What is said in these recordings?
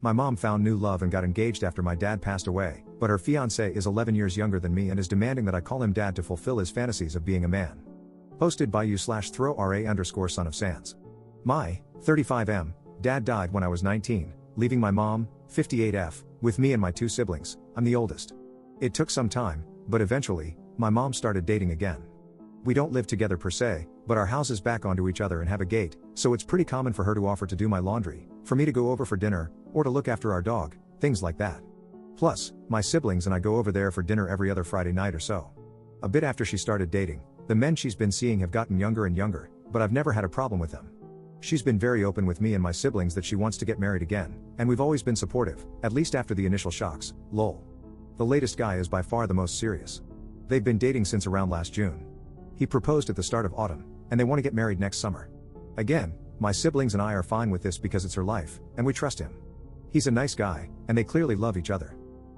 My mom found new love and got engaged after my dad passed away, but her fiancé is 11 years younger than me and is demanding that I call him dad to fulfill his fantasies of being a man. Posted by you/throw_ra_son of sans. My 35M dad died when I was 19, leaving my mom, 58F, with me and my 2 siblings. I'm the oldest. It took some time, but eventually, my mom started dating again. We don't live together per se, but our houses back onto each other and have a gate, so it's pretty common for her to offer to do my laundry, for me to go over for dinner, or to look after our dog, things like that. Plus, my siblings and I go over there for dinner every other Friday night or so. A bit after she started dating, the men she's been seeing have gotten younger and younger, but I've never had a problem with them. She's been very open with me and my siblings that she wants to get married again, and we've always been supportive, at least after the initial shocks, lol. The latest guy is by far the most serious. They've been dating since around last June. He proposed at the start of autumn, and they want to get married next summer. Again, my siblings and I are fine with this because it's her life, and we trust him. He's a nice guy, and they clearly love each other.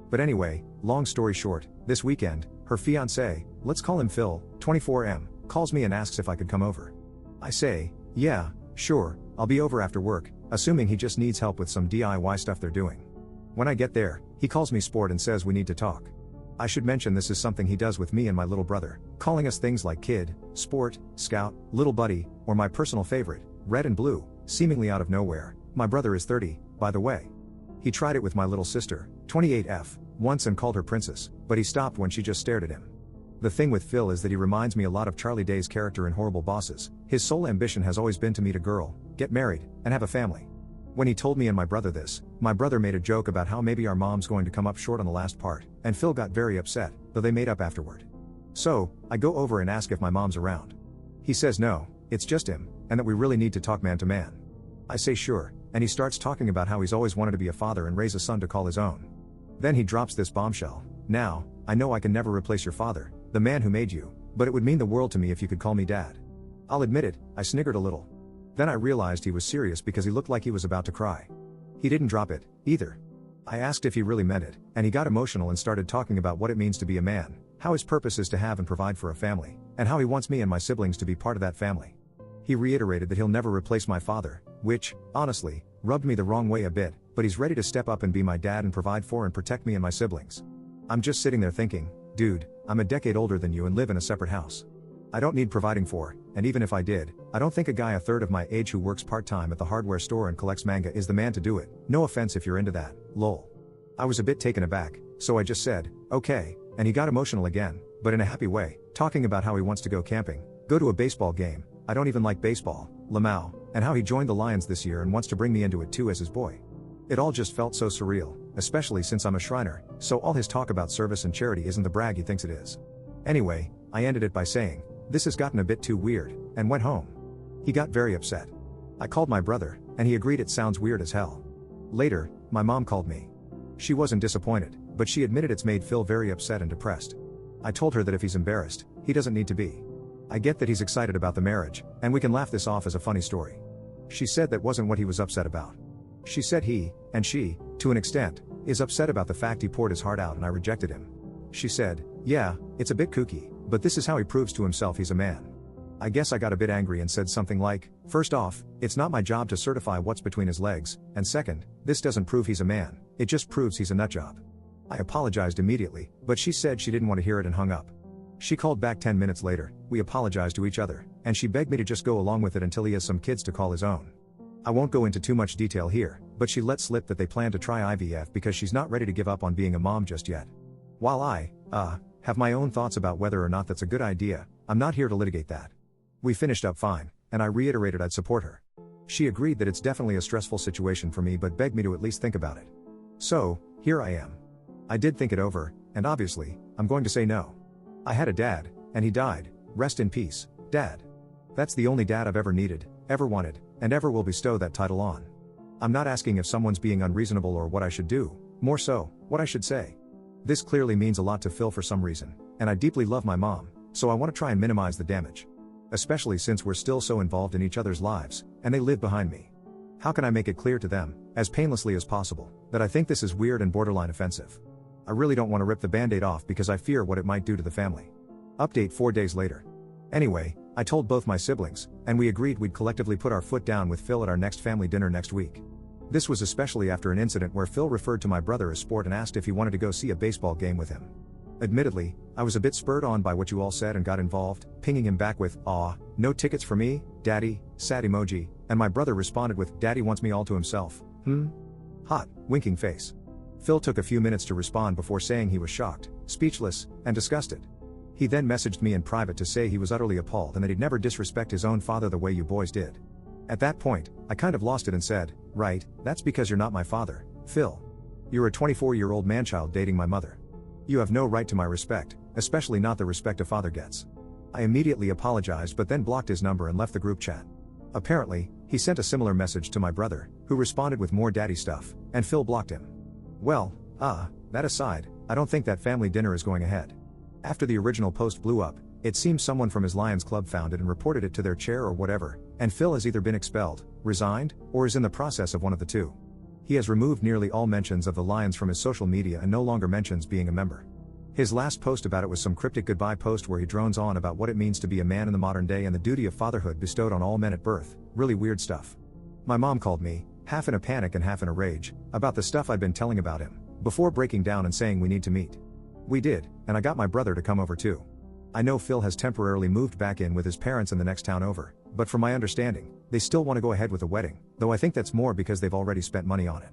But anyway, long story short, this weekend, her fiancé, let's call him Phil, 24M, calls me and asks if I could come over. I say, yeah, sure, I'll be over after work, assuming he just needs help with some DIY stuff they're doing. When I get there, he calls me sport and says we need to talk. I should mention this is something he does with me and my little brother, calling us things like kid, sport, scout, little buddy, or my personal favorite, red and blue, seemingly out of nowhere. My brother is 30, by the way. He tried it with my little sister, 28F, once and called her princess, but he stopped when she just stared at him. The thing with Phil is that he reminds me a lot of Charlie Day's character in Horrible Bosses. His sole ambition has always been to meet a girl, get married, and have a family. When he told me and my brother this, my brother made a joke about how maybe our mom's going to come up short on the last part, and Phil got very upset, though they made up afterward. So, I go over and ask if my mom's around. He says no, it's just him, and that we really need to talk man to man. I say sure, and he starts talking about how he's always wanted to be a father and raise a son to call his own. Then he drops this bombshell. Now, I know I can never replace your father, the man who made you, but it would mean the world to me if you could call me dad. I'll admit it, I sniggered a little. Then I realized he was serious because he looked like he was about to cry. He didn't drop it, either. I asked if he really meant it, and he got emotional and started talking about what it means to be a man, how his purpose is to have and provide for a family, and how he wants me and my siblings to be part of that family. He reiterated that he'll never replace my father, which, honestly, rubbed me the wrong way a bit, but he's ready to step up and be my dad and provide for and protect me and my siblings. I'm just sitting there thinking, dude, I'm a decade older than you and live in a separate house. I don't need providing for, and even if I did, I don't think a guy a third of my age who works part-time at the hardware store and collects manga is the man to do it. No offense if you're into that, lol. I was a bit taken aback, so I just said, okay, and he got emotional again, but in a happy way, talking about how he wants to go camping, go to a baseball game, I don't even like baseball, Lamau, and how he joined the Lions this year and wants to bring me into it too as his boy. It all just felt so surreal, especially since I'm a Shriner, so all his talk about service and charity isn't the brag he thinks it is. Anyway, I ended it by saying, this has gotten a bit too weird, and went home. He got very upset. I called my brother, and he agreed it sounds weird as hell. Later, my mom called me. She wasn't disappointed, but she admitted it's made Phil very upset and depressed. I told her that if he's embarrassed, he doesn't need to be. I get that he's excited about the marriage, and we can laugh this off as a funny story. She said that wasn't what he was upset about. She said he, and she, to an extent, is upset about the fact he poured his heart out and I rejected him. She said, yeah, it's a bit kooky, but this is how he proves to himself he's a man. I guess I got a bit angry and said something like, first off, it's not my job to certify what's between his legs, and second, this doesn't prove he's a man, it just proves he's a nutjob. I apologized immediately, but she said she didn't want to hear it and hung up. She called back 10 minutes later, we apologized to each other, and she begged me to just go along with it until he has some kids to call his own. I won't go into too much detail here, but she let slip that they plan to try IVF because she's not ready to give up on being a mom just yet. While I, have my own thoughts about whether or not that's a good idea, I'm not here to litigate that. We finished up fine, and I reiterated I'd support her. She agreed that it's definitely a stressful situation for me but begged me to at least think about it. So, here I am. I did think it over, and obviously, I'm going to say no. I had a dad, and he died, rest in peace, Dad. That's the only dad I've ever needed, ever wanted, and ever will bestow that title on. I'm not asking if someone's being unreasonable or what I should do, more so, what I should say. This clearly means a lot to Phil for some reason, and I deeply love my mom, so I want to try and minimize the damage. Especially since we're still so involved in each other's lives, and they live behind me. How can I make it clear to them, as painlessly as possible, that I think this is weird and borderline offensive? I really don't want to rip the band-aid off because I fear what it might do to the family. Update 4 days later. Anyway, I told both my siblings, and we agreed we'd collectively put our foot down with Phil at our next family dinner next week. This was especially after an incident where Phil referred to my brother as sport and asked if he wanted to go see a baseball game with him. Admittedly, I was a bit spurred on by what you all said and got involved, pinging him back with, "Aw, no tickets for me, daddy," sad emoji, and my brother responded with, "Daddy wants me all to himself, hot, winking face." Phil took a few minutes to respond before saying he was shocked, speechless, and disgusted. He then messaged me in private to say he was utterly appalled and that he'd never disrespect his own father the way you boys did. At that point, I kind of lost it and said, "Right, that's because you're not my father, Phil. You're a 24-year-old man-child dating my mother. You have no right to my respect, especially not the respect a father gets." I immediately apologized but then blocked his number and left the group chat. Apparently, he sent a similar message to my brother, who responded with more daddy stuff, and Phil blocked him. Well, that aside, I don't think that family dinner is going ahead. After the original post blew up, it seems someone from his Lions Club found it and reported it to their chair or whatever, and Phil has either been expelled, resigned, or is in the process of one of the two. He has removed nearly all mentions of the Lions from his social media and no longer mentions being a member. His last post about it was some cryptic goodbye post where he drones on about what it means to be a man in the modern day and the duty of fatherhood bestowed on all men at birth, really weird stuff. My mom called me, half in a panic and half in a rage, about the stuff I'd been telling about him, before breaking down and saying we need to meet. We did, and I got my brother to come over too. I know Phil has temporarily moved back in with his parents in the next town over, but from my understanding, they still want to go ahead with the wedding, though I think that's more because they've already spent money on it.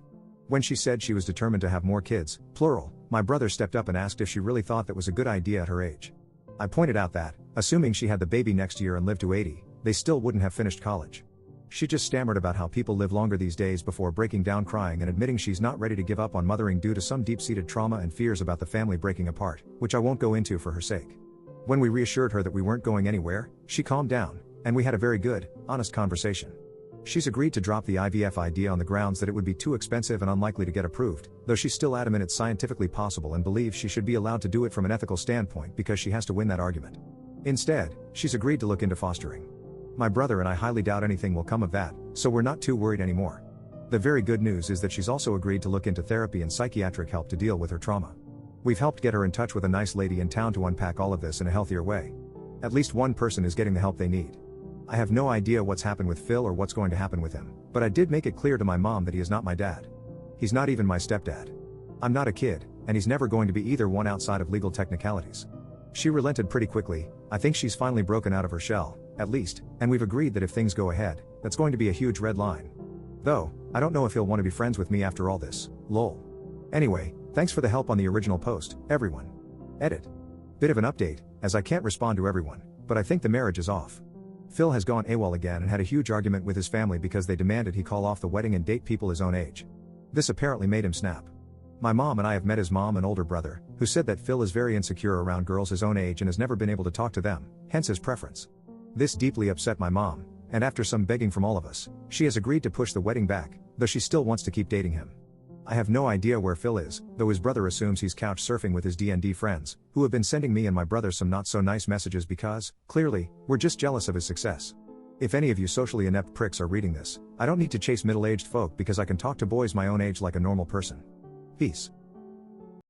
When she said she was determined to have more kids, plural, my brother stepped up and asked if she really thought that was a good idea at her age. I pointed out that, assuming she had the baby next year and lived to 80, they still wouldn't have finished college. She just stammered about how people live longer these days before breaking down crying and admitting she's not ready to give up on mothering due to some deep-seated trauma and fears about the family breaking apart, which I won't go into for her sake. When we reassured her that we weren't going anywhere, she calmed down, and we had a very good, honest conversation. She's agreed to drop the IVF idea on the grounds that it would be too expensive and unlikely to get approved, though she's still adamant it's scientifically possible and believes she should be allowed to do it from an ethical standpoint because she has to win that argument. Instead, she's agreed to look into fostering. My brother and I highly doubt anything will come of that, so we're not too worried anymore. The very good news is that she's also agreed to look into therapy and psychiatric help to deal with her trauma. We've helped get her in touch with a nice lady in town to unpack all of this in a healthier way. At least one person is getting the help they need. I have no idea what's happened with Phil or what's going to happen with him, but I did make it clear to my mom that he is not my dad. He's not even my stepdad. I'm not a kid, and he's never going to be either one outside of legal technicalities. She relented pretty quickly. I think she's finally broken out of her shell, at least, and we've agreed that if things go ahead, that's going to be a huge red line. Though, I don't know if he'll want to be friends with me after all this, lol. Anyway, thanks for the help on the original post, everyone. Edit. Bit of an update, as I can't respond to everyone, but I think the marriage is off. Phil has gone AWOL again and had a huge argument with his family because they demanded he call off the wedding and date people his own age. This apparently made him snap. My mom and I have met his mom and older brother, who said that Phil is very insecure around girls his own age and has never been able to talk to them, hence his preference. This deeply upset my mom, and after some begging from all of us, she has agreed to push the wedding back, though she still wants to keep dating him. I have no idea where Phil is, though his brother assumes he's couch surfing with his D&D friends, who have been sending me and my brother some not so nice messages because, clearly, we're just jealous of his success. If any of you socially inept pricks are reading this, I don't need to chase middle-aged folk because I can talk to boys my own age like a normal person. Peace.